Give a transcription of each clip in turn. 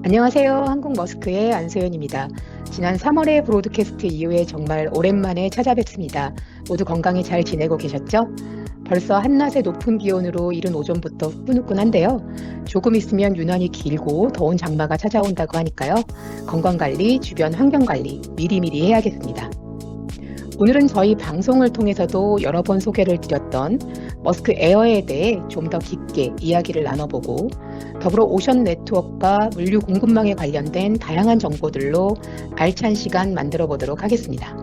안녕하세요. 한국 머스크의 안소연입니다. 지난 3월의 브로드캐스트 이후에 정말 오랜만에 찾아뵙습니다. 모두 건강히 잘 지내고 계셨죠? 벌써 한낮의 높은 기온으로 이른 오전부터 후끈후끈한데요. 조금 있으면 유난히 길고 더운 장마가 찾아온다고 하니까요. 건강관리, 주변 환경관리 미리미리 해야겠습니다. 오늘은 저희 방송을 통해서도 여러 번 소개를 드렸던 머스크 에어에 대해 좀 더 깊게 이야기를 나눠보고 더불어 오션 네트워크와 물류 공급망에 관련된 다양한 정보들로 알찬 시간 만들어 보도록 하겠습니다.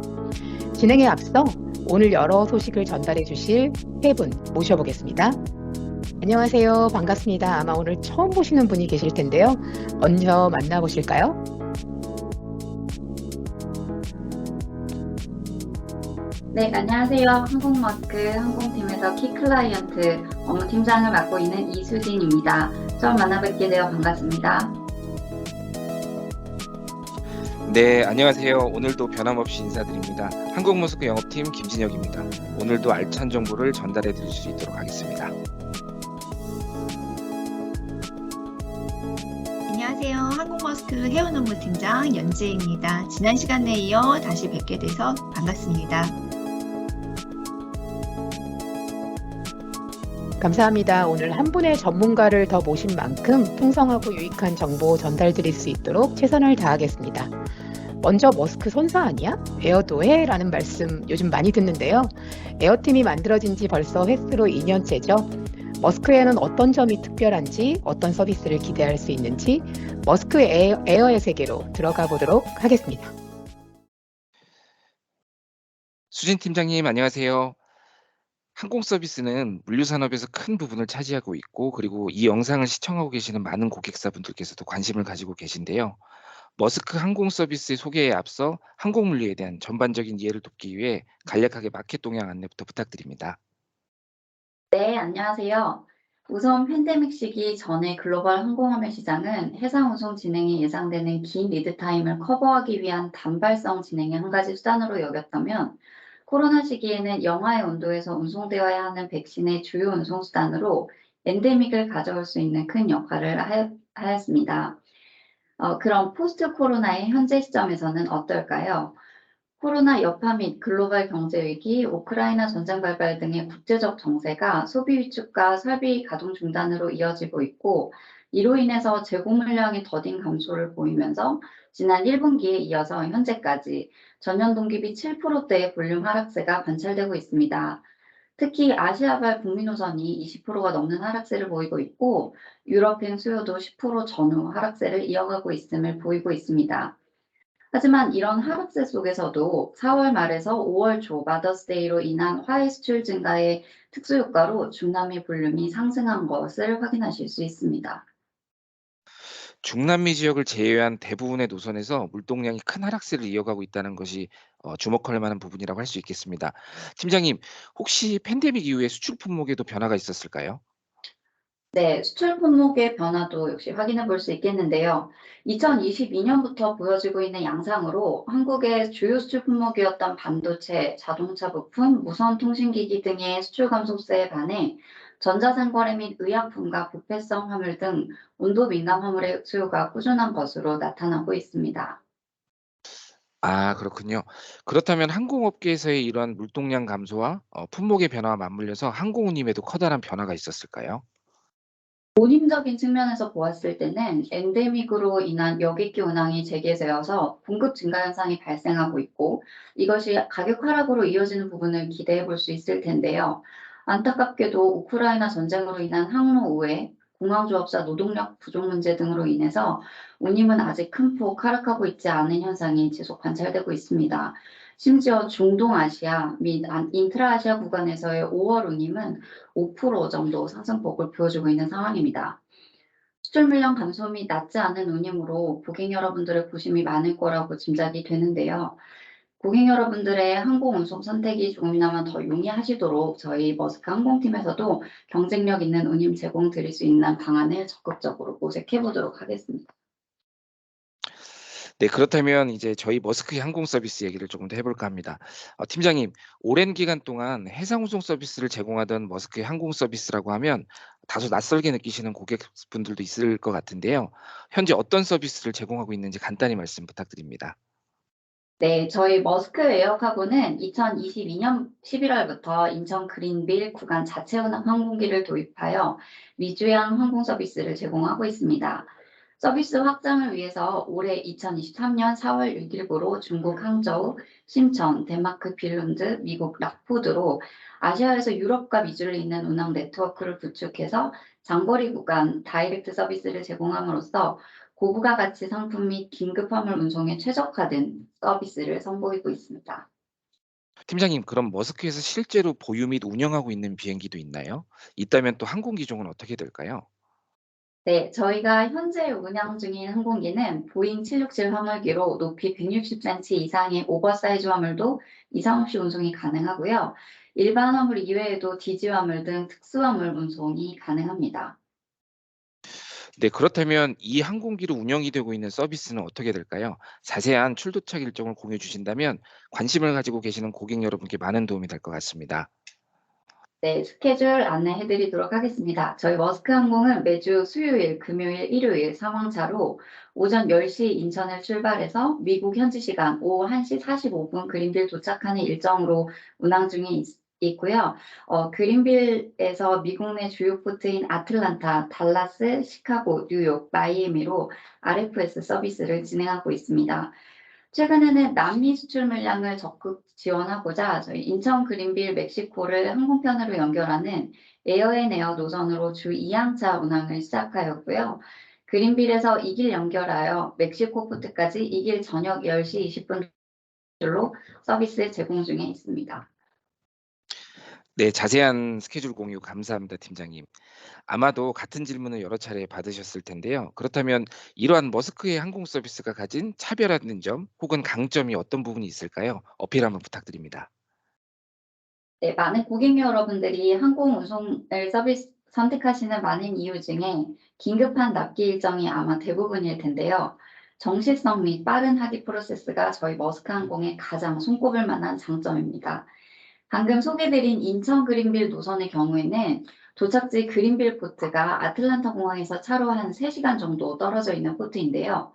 진행에 앞서 오늘 여러 소식을 전달해 주실 세 분 모셔보겠습니다. 안녕하세요. 반갑습니다. 아마 오늘 처음 보시는 분이 계실 텐데요. 먼저 만나보실까요? 네, 안녕하세요. 한국머스크 항공팀에서 키클라이언트 업무팀장을 맡고 있는 이수진입니다. 처음 만나뵙게 되어 반갑습니다. 네, 안녕하세요. 오늘도 변함없이 인사드립니다. 한국머스크 영업팀 김진혁입니다. 오늘도 알찬 정보를 전달해 드릴 수 있도록 하겠습니다. 안녕하세요. 한국머스크 해운업무팀장 연지혜입니다. 지난 시간에 이어 다시 뵙게 돼서 반갑습니다. 감사합니다. 오늘 한 분의 전문가를 더 모신 만큼 풍성하고 유익한 정보 전달드릴 수 있도록 최선을 다하겠습니다. 먼저 머스크 손사 아니야? 에어도 해? 라는 말씀 요즘 많이 듣는데요. 에어팀이 만들어진 지 벌써 횟수로 2년째죠. 머스크에는 어떤 점이 특별한지, 어떤 서비스를 기대할 수 있는지 머스크 에어의 세계로 들어가 보도록 하겠습니다. 수진 팀장님, 안녕하세요. 항공 서비스는 물류 산업에서 큰 부분을 차지하고 있고, 그리고 이 영상을 시청하고 계시는 많은 고객사분들께서도 관심을 가지고 계신데요. 머스크 항공 서비스의 소개에 앞서 항공 물류에 대한 전반적인 이해를 돕기 위해 간략하게 마켓 동향 안내부터 부탁드립니다. 네, 안녕하세요. 우선 팬데믹 시기 전에 글로벌 항공화물 시장은 해상 운송 진행이 예상되는 긴 리드 타임을 커버하기 위한 단발성 진행의 한 가지 수단으로 여겼다면 코로나 시기에는 영하의 온도에서 운송되어야 하는 백신의 주요 운송 수단으로 엔데믹을 가져올 수 있는 큰 역할을 하였습니다. 그럼 포스트 코로나의 현재 시점에서는 어떨까요? 코로나 여파 및 글로벌 경제 위기, 우크라이나 전쟁 발발 등의 국제적 정세가 소비 위축과 설비 가동 중단으로 이어지고 있고, 이로 인해서 재고 물량이 더딘 감소를 보이면서 지난 1분기에 이어서 현재까지 전년 동기 비 7%대의 볼륨 하락세가 관찰되고 있습니다. 특히 아시아발 북미 노선이 20%가 넘는 하락세를 보이고 있고, 유럽행 수요도 10% 전후 하락세를 이어가고 있음을 보이고 있습니다. 하지만 이런 하락세 속에서도 4월 말에서 5월 초 마더스데이로 인한 화해 수출 증가의 특수 효과로 중남미 볼륨이 상승한 것을 확인하실 수 있습니다. 중남미 지역을 제외한 대부분의 노선에서 물동량이 큰 하락세를 이어가고 있다는 것이 주목할 만한 부분이라고 할 수 있겠습니다. 팀장님, 혹시 팬데믹 이후에 수출 품목에도 변화가 있었을까요? 네, 수출 품목의 변화도 역시 확인해 볼 수 있겠는데요. 2022년부터 보여지고 있는 양상으로 한국의 주요 수출 품목이었던 반도체, 자동차 부품, 무선 통신기기 등의 수출 감소세에 반해 전자상거래 및 의약품과 부패성 화물 등 온도 민감 화물의 수요가 꾸준한 것으로 나타나고 있습니다. 아, 그렇군요. 그렇다면 항공업계에서의 이러한 물동량 감소와 품목의 변화와 맞물려서 항공운임에도 커다란 변화가 있었을까요? 본인적인 측면에서 보았을 때는 엔데믹으로 인한 여객기 운항이 재개되어서 공급 증가 현상이 발생하고 있고 이것이 가격 하락으로 이어지는 부분을 기대해 볼 수 있을 텐데요. 안타깝게도 우크라이나 전쟁으로 인한 항로 우회, 공항조업사 노동력 부족 문제 등으로 인해서 운임은 아직 큰 폭 하락하고 있지 않은 현상이 지속 관찰되고 있습니다. 심지어 중동아시아 및 인트라아시아 구간에서의 5월 운임은 5% 정도 상승폭을 보여주고 있는 상황입니다. 수출 물량 감소 및 낮지 않은 운임으로 고객 여러분들의 고심이 많을 거라고 짐작이 되는데요. 고객 여러분들의 항공 운송 선택이 조금이나마 더 용이하시도록 저희 머스크 항공팀에서도 경쟁력 있는 운임 제공 드릴 수 있는 방안을 적극적으로 모색해 보도록 하겠습니다. 네, 그렇다면 이제 저희 머스크 항공 서비스 얘기를 조금 더 해볼까 합니다. 팀장님, 오랜 기간 동안 해상 운송 서비스를 제공하던 머스크의 항공 서비스라고 하면 다소 낯설게 느끼시는 고객분들도 있을 것 같은데요. 현재 어떤 서비스를 제공하고 있는지 간단히 말씀 부탁드립니다. 네, 저희 머스크 에어카고는 2022년 11월부터 인천 그린빌 구간 자체 운항 항공기를 도입하여 미주양 항공 서비스를 제공하고 있습니다. 서비스 확장을 위해서 올해 2023년 4월 6일부로 중국 항저우, 심천, 덴마크 빌룬드, 미국 락푸드로 아시아에서 유럽과 미주를 잇는 운항 네트워크를 구축해서 장거리 구간 다이렉트 서비스를 제공함으로써 고부가 가치 상품 및 긴급 화물 운송에 최적화된 서비스를 선보이고 있습니다. 팀장님, 그럼 머스크에서 실제로 보유 및 운영하고 있는 비행기도 있나요? 있다면 또 항공 기종은 어떻게 될까요? 네, 저희가 현재 운영 중인 항공기는 보잉 767 화물기로 높이 160cm 이상의 오버사이즈 화물도 이상 없이 운송이 가능하고요. 일반 화물 이외에도 디지 화물 등 특수 화물 운송이 가능합니다. 네, 그렇다면 이 항공기로 운영이 되고 있는 서비스는 어떻게 될까요? 자세한 출도착 일정을 공유해 주신다면 관심을 가지고 계시는 고객 여러분께 많은 도움이 될 것 같습니다. 네, 스케줄 안내해 드리도록 하겠습니다. 저희 머스크 항공은 매주 수요일, 금요일, 일요일 상황차로 오전 10시 인천을 출발해서 미국 현지 시간 오후 1시 45분 그린빌 도착하는 일정으로 운항 중에 있고요. 그린빌에서 미국 내 주요 포트인 아틀란타, 달라스, 시카고, 뉴욕, 마이애미로 RFS 서비스를 진행하고 있습니다. 최근에는 남미 수출 물량을 적극 지원하고자 저희 인천 그린빌 멕시코를 항공편으로 연결하는 에어앤에어 노선으로 주 2항차 운항을 시작하였고요. 그린빌에서 이 길 연결하여 멕시코 포트까지 이 길 저녁 10시 20분로 서비스 제공 중에 있습니다. 네, 자세한 스케줄 공유 감사합니다, 팀장님. 아마도 같은 질문을 여러 차례 받으셨을 텐데요. 그렇다면 이러한 머스크의 항공 서비스가 가진 차별화된 점 혹은 강점이 어떤 부분이 있을까요? 어필 한번 부탁드립니다. 네, 많은 고객 여러분들이 항공 운송을 서비스 선택하시는 많은 이유 중에 긴급한 납기 일정이 아마 대부분일 텐데요. 정시성 및 빠른 하기 프로세스가 저희 머스크 항공의 가장 손꼽을 만한 장점입니다. 방금 소개드린 인천 그린빌 노선의 경우에는 도착지 그린빌 포트가 아틀란타 공항에서 차로 한 3시간 정도 떨어져 있는 포트인데요.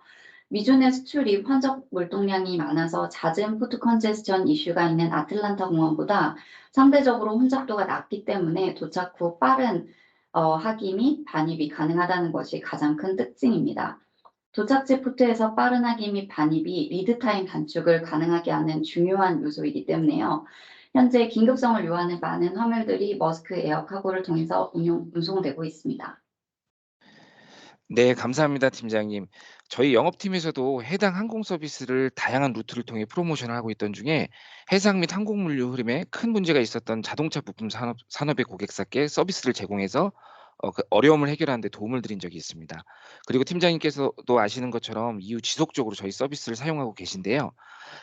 미주내 수출이 환적 물동량이 많아서 잦은 포트 컨제스천 이슈가 있는 아틀란타 공항보다 상대적으로 혼잡도가 낮기 때문에 도착 후 빠른 하기 및 반입이 가능하다는 것이 가장 큰 특징입니다. 도착지 포트에서 빠른 하기 및 반입이 리드타임 단축을 가능하게 하는 중요한 요소이기 때문에요. 현재 긴급성을 요하는 많은 화물들이 머스크 에어카고를 통해서 운송되고 있습니다. 네, 감사합니다, 팀장님. 저희 영업팀에서도 해당 항공 서비스를 다양한 루트를 통해 프로모션을 하고 있던 중에 해상 및 항공 물류 흐름에 큰 문제가 있었던 자동차 부품 산업의 고객사께 서비스를 제공해서 그 어려움을 해결하는 데 도움을 드린 적이 있습니다. 그리고 팀장님께서도 아시는 것처럼 이후 지속적으로 저희 서비스를 사용하고 계신데요.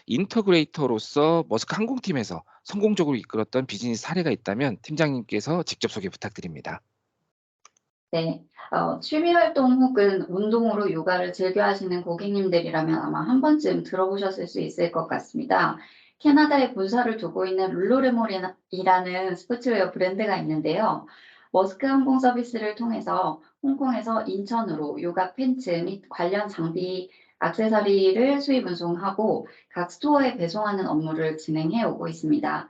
인터그레이터로서 머스크 항공팀에서 성공적으로 이끌었던 비즈니스 사례가 있다면 팀장님께서 직접 소개 부탁드립니다. 네, 취미 활동 혹은 운동으로 요가를 즐겨 하시는 고객님들이라면 아마 한 번쯤 들어보셨을 수 있을 것 같습니다. 캐나다에 본사를 두고 있는 룰루레몬이라는 스포츠웨어 브랜드가 있는데요. 머스크 항공 서비스를 통해서 홍콩에서 인천으로 요가 팬츠 및 관련 장비, 액세서리를 수입 운송하고 각 스토어에 배송하는 업무를 진행해 오고 있습니다.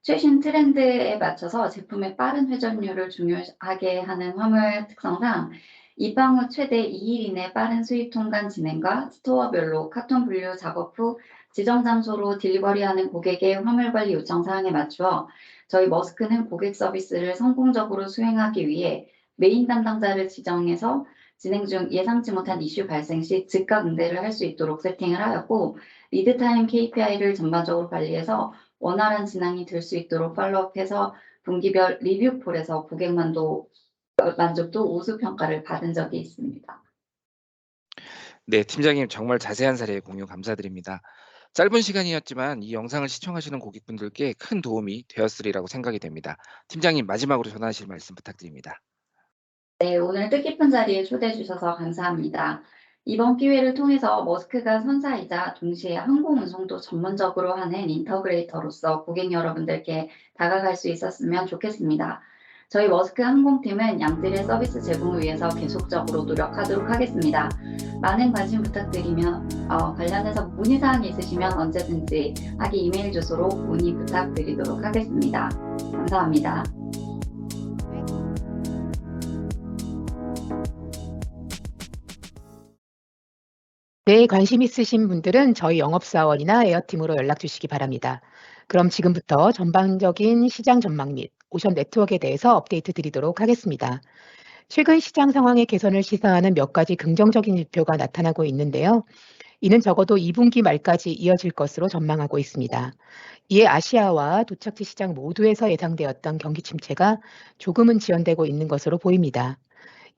최신 트렌드에 맞춰서 제품의 빠른 회전율을 중요하게 하는 화물 특성상 입항 후 최대 2일 이내 빠른 수입 통관 진행과 스토어별로 카톤 분류 작업 후 지정 장소로 딜리버리하는 고객의 화물 관리 요청 사항에 맞추어 저희 머스크는 고객 서비스를 성공적으로 수행하기 위해 메인 담당자를 지정해서 진행 중 예상치 못한 이슈 발생 시 즉각 응대를 할 수 있도록 세팅을 하였고 리드타임 KPI를 전반적으로 관리해서 원활한 진행이 될 수 있도록 팔로우업해서 분기별 리뷰폴에서 고객 만족도 우수 평가를 받은 적이 있습니다. 네, 팀장님 정말 자세한 사례 공유 감사드립니다. 짧은 시간이었지만 이 영상을 시청하시는 고객분들께 큰 도움이 되었으리라고 생각이 됩니다. 팀장님 마지막으로 전하실 말씀 부탁드립니다. 네, 오늘 뜻깊은 자리에 초대해 주셔서 감사합니다. 이번 기회를 통해서 머스크가 선사이자 동시에 항공 운송도 전문적으로 하는 인터그레이터로서 고객 여러분들께 다가갈 수 있었으면 좋겠습니다. 저희 머스크 항공팀은 양질의 서비스 제공을 위해서 계속적으로 노력하도록 하겠습니다. 많은 관심 부탁드리며 관련해서 문의사항이 있으시면 언제든지 하기 이메일 주소로 문의 부탁드리도록 하겠습니다. 감사합니다. 네, 관심 있으신 분들은 저희 영업사원이나 에어팀으로 연락 주시기 바랍니다. 그럼 지금부터 전반적인 시장 전망 및 오션 네트워크에 대해서 업데이트 드리도록 하겠습니다. 최근 시장 상황의 개선을 시사하는 몇 가지 긍정적인 지표가 나타나고 있는데요. 이는 적어도 2분기 말까지 이어질 것으로 전망하고 있습니다. 이에 아시아와 도착지 시장 모두에서 예상되었던 경기 침체가 조금은 지연되고 있는 것으로 보입니다.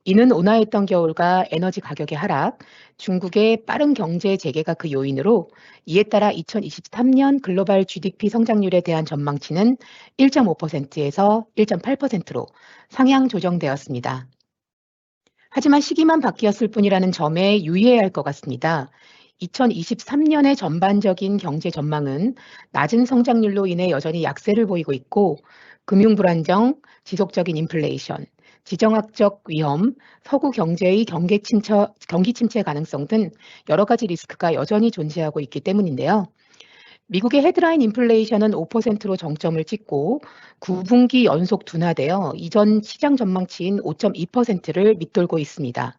이는 온화했던 겨울과 에너지 가격의 하락, 중국의 빠른 경제 재개가 그 요인으로 이에 따라 2023년 글로벌 GDP 성장률에 대한 전망치는 1.5%에서 1.8%로 상향 조정되었습니다. 하지만 시기만 바뀌었을 뿐이라는 점에 유의해야 할 것 같습니다. 2023년의 전반적인 경제 전망은 낮은 성장률로 인해 여전히 약세를 보이고 있고, 금융 불안정, 지속적인 인플레이션, 지정학적 위험, 서구 경제의 경기 침체 가능성 등 여러 가지 리스크가 여전히 존재하고 있기 때문인데요. 미국의 헤드라인 인플레이션은 5%로 정점을 찍고 9분기 연속 둔화되어 이전 시장 전망치인 5.2%를 밑돌고 있습니다.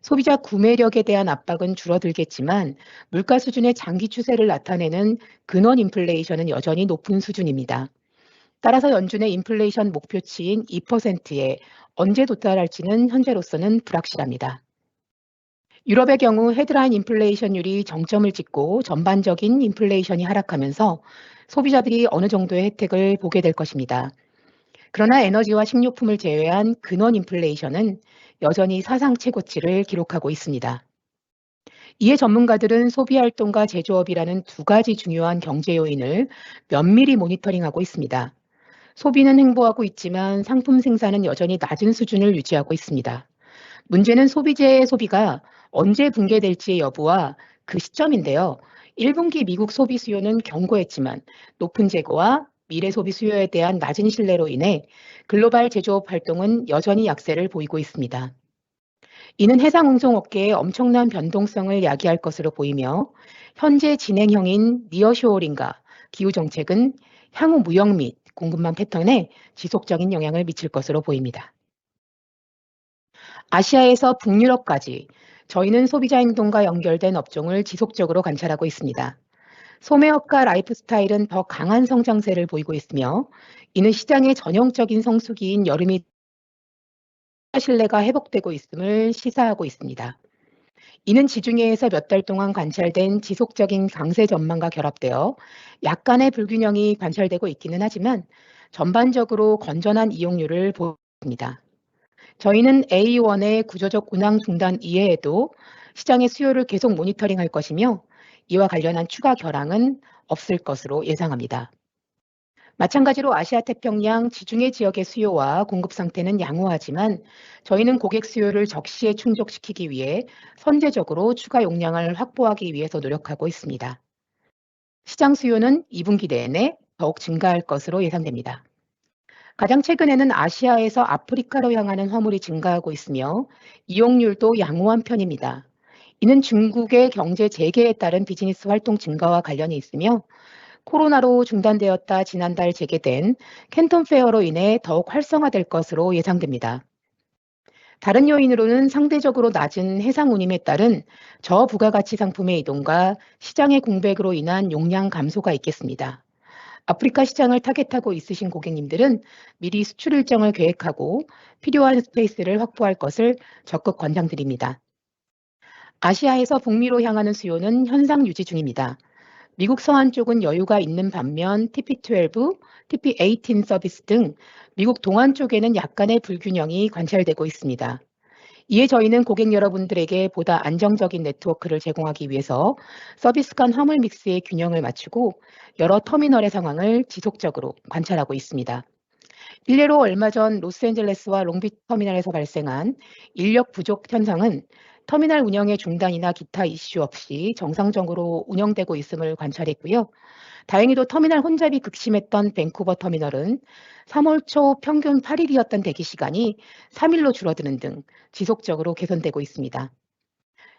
소비자 구매력에 대한 압박은 줄어들겠지만 물가 수준의 장기 추세를 나타내는 근원 인플레이션은 여전히 높은 수준입니다. 따라서 연준의 인플레이션 목표치인 2%에 언제 도달할지는 현재로서는 불확실합니다. 유럽의 경우 헤드라인 인플레이션율이 정점을 찍고 전반적인 인플레이션이 하락하면서 소비자들이 어느 정도의 혜택을 보게 될 것입니다. 그러나 에너지와 식료품을 제외한 근원 인플레이션은 여전히 사상 최고치를 기록하고 있습니다. 이에 전문가들은 소비 활동과 제조업이라는 두 가지 중요한 경제 요인을 면밀히 모니터링하고 있습니다. 소비는 행보하고 있지만 상품 생산은 여전히 낮은 수준을 유지하고 있습니다. 문제는 소비재의 소비가 언제 붕괴될지의 여부와 그 시점인데요. 1분기 미국 소비 수요는 견고했지만 높은 재고와 미래 소비 수요에 대한 낮은 신뢰로 인해 글로벌 제조업 활동은 여전히 약세를 보이고 있습니다. 이는 해상 운송업계의 엄청난 변동성을 야기할 것으로 보이며 현재 진행형인 니어쇼어링과 기후 정책은 향후 무역 및 공급망 패턴에 지속적인 영향을 미칠 것으로 보입니다. 아시아에서 북유럽까지 저희는 소비자 행동과 연결된 업종을 지속적으로 관찰하고 있습니다. 소매업과 라이프스타일은 더 강한 성장세를 보이고 있으며 이는 시장의 전형적인 성수기인 여름이 신뢰가 회복되고 있음을 시사하고 있습니다. 이는 지중해에서 몇 달 동안 관찰된 지속적인 강세 전망과 결합되어 약간의 불균형이 관찰되고 있기는 하지만 전반적으로 건전한 이용률을 보입니다. 저희는 A1의 구조적 운항 중단 이외에도 시장의 수요를 계속 모니터링할 것이며 이와 관련한 추가 결항은 없을 것으로 예상합니다. 마찬가지로 아시아 태평양 지중해 지역의 수요와 공급 상태는 양호하지만 저희는 고객 수요를 적시에 충족시키기 위해 선제적으로 추가 용량을 확보하기 위해서 노력하고 있습니다. 시장 수요는 2분기 내내 더욱 증가할 것으로 예상됩니다. 가장 최근에는 아시아에서 아프리카로 향하는 화물이 증가하고 있으며 이용률도 양호한 편입니다. 이는 중국의 경제 재개에 따른 비즈니스 활동 증가와 관련이 있으며 코로나로 중단되었다 지난달 재개된 캔톤 페어로 인해 더욱 활성화될 것으로 예상됩니다. 다른 요인으로는 상대적으로 낮은 해상 운임에 따른 저부가가치 상품의 이동과 시장의 공백으로 인한 용량 감소가 있겠습니다. 아프리카 시장을 타겟하고 있으신 고객님들은 미리 수출 일정을 계획하고 필요한 스페이스를 확보할 것을 적극 권장드립니다. 아시아에서 북미로 향하는 수요는 현상 유지 중입니다. 미국 서안 쪽은 여유가 있는 반면 TP12, TP18 서비스 등 미국 동안 쪽에는 약간의 불균형이 관찰되고 있습니다. 이에 저희는 고객 여러분들에게 보다 안정적인 네트워크를 제공하기 위해서 서비스 간 화물 믹스의 균형을 맞추고 여러 터미널의 상황을 지속적으로 관찰하고 있습니다. 일례로 얼마 전 로스앤젤레스와 롱비치 터미널에서 발생한 인력 부족 현상은 터미널 운영의 중단이나 기타 이슈 없이 정상적으로 운영되고 있음을 관찰했고요. 다행히도 터미널 혼잡이 극심했던 밴쿠버 터미널은 3월 초 평균 8일이었던 대기 시간이 3일로 줄어드는 등 지속적으로 개선되고 있습니다.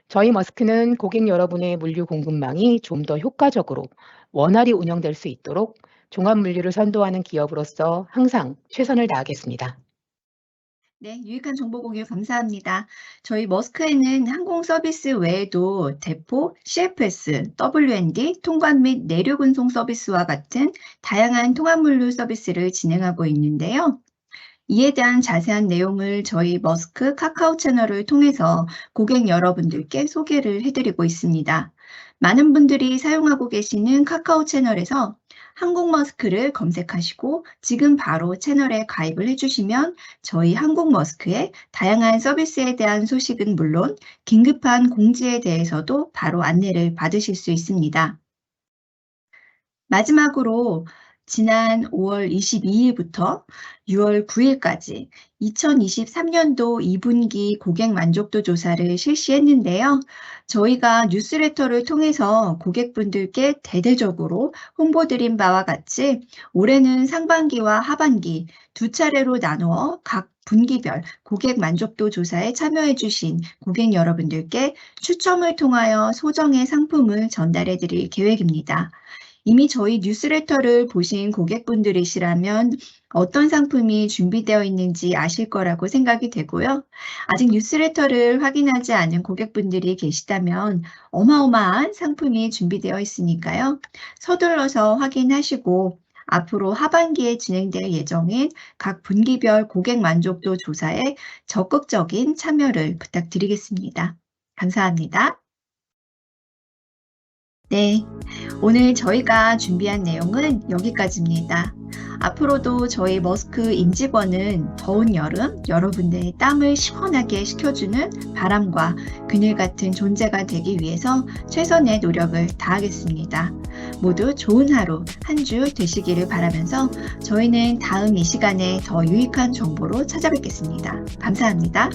저희 머스크는 고객 여러분의 물류 공급망이 좀 더 효과적으로 원활히 운영될 수 있도록 종합 물류를 선도하는 기업으로서 항상 최선을 다하겠습니다. 네, 유익한 정보 공유 감사합니다. 저희 머스크에는 항공 서비스 외에도 대포, CFS, W&D, 통관 및 내륙 운송 서비스와 같은 다양한 통합 물류 서비스를 진행하고 있는데요. 이에 대한 자세한 내용을 저희 머스크 카카오 채널을 통해서 고객 여러분들께 소개를 해드리고 있습니다. 많은 분들이 사용하고 계시는 카카오 채널에서 항공머스크를 검색하시고 지금 바로 채널에 가입을 해주시면 저희 항공머스크의 다양한 서비스에 대한 소식은 물론 긴급한 공지에 대해서도 바로 안내를 받으실 수 있습니다. 마지막으로 지난 5월 22일부터 6월 9일까지 2023년도 2분기 고객 만족도 조사를 실시했는데요. 저희가 뉴스레터를 통해서 고객분들께 대대적으로 홍보드린 바와 같이 올해는 상반기와 하반기 두 차례로 나누어 각 분기별 고객 만족도 조사에 참여해 주신 고객 여러분들께 추첨을 통하여 소정의 상품을 전달해 드릴 계획입니다. 이미 저희 뉴스레터를 보신 고객분들이시라면 어떤 상품이 준비되어 있는지 아실 거라고 생각이 되고요. 아직 뉴스레터를 확인하지 않은 고객분들이 계시다면 어마어마한 상품이 준비되어 있으니까요. 서둘러서 확인하시고 앞으로 하반기에 진행될 예정인 각 분기별 고객 만족도 조사에 적극적인 참여를 부탁드리겠습니다. 감사합니다. 네, 오늘 저희가 준비한 내용은 여기까지입니다. 앞으로도 저희 머스크 임직원은 더운 여름 여러분들의 땀을 시원하게 식혀주는 바람과 그늘 같은 존재가 되기 위해서 최선의 노력을 다하겠습니다. 모두 좋은 하루 한 주 되시기를 바라면서 저희는 다음 이 시간에 더 유익한 정보로 찾아뵙겠습니다. 감사합니다.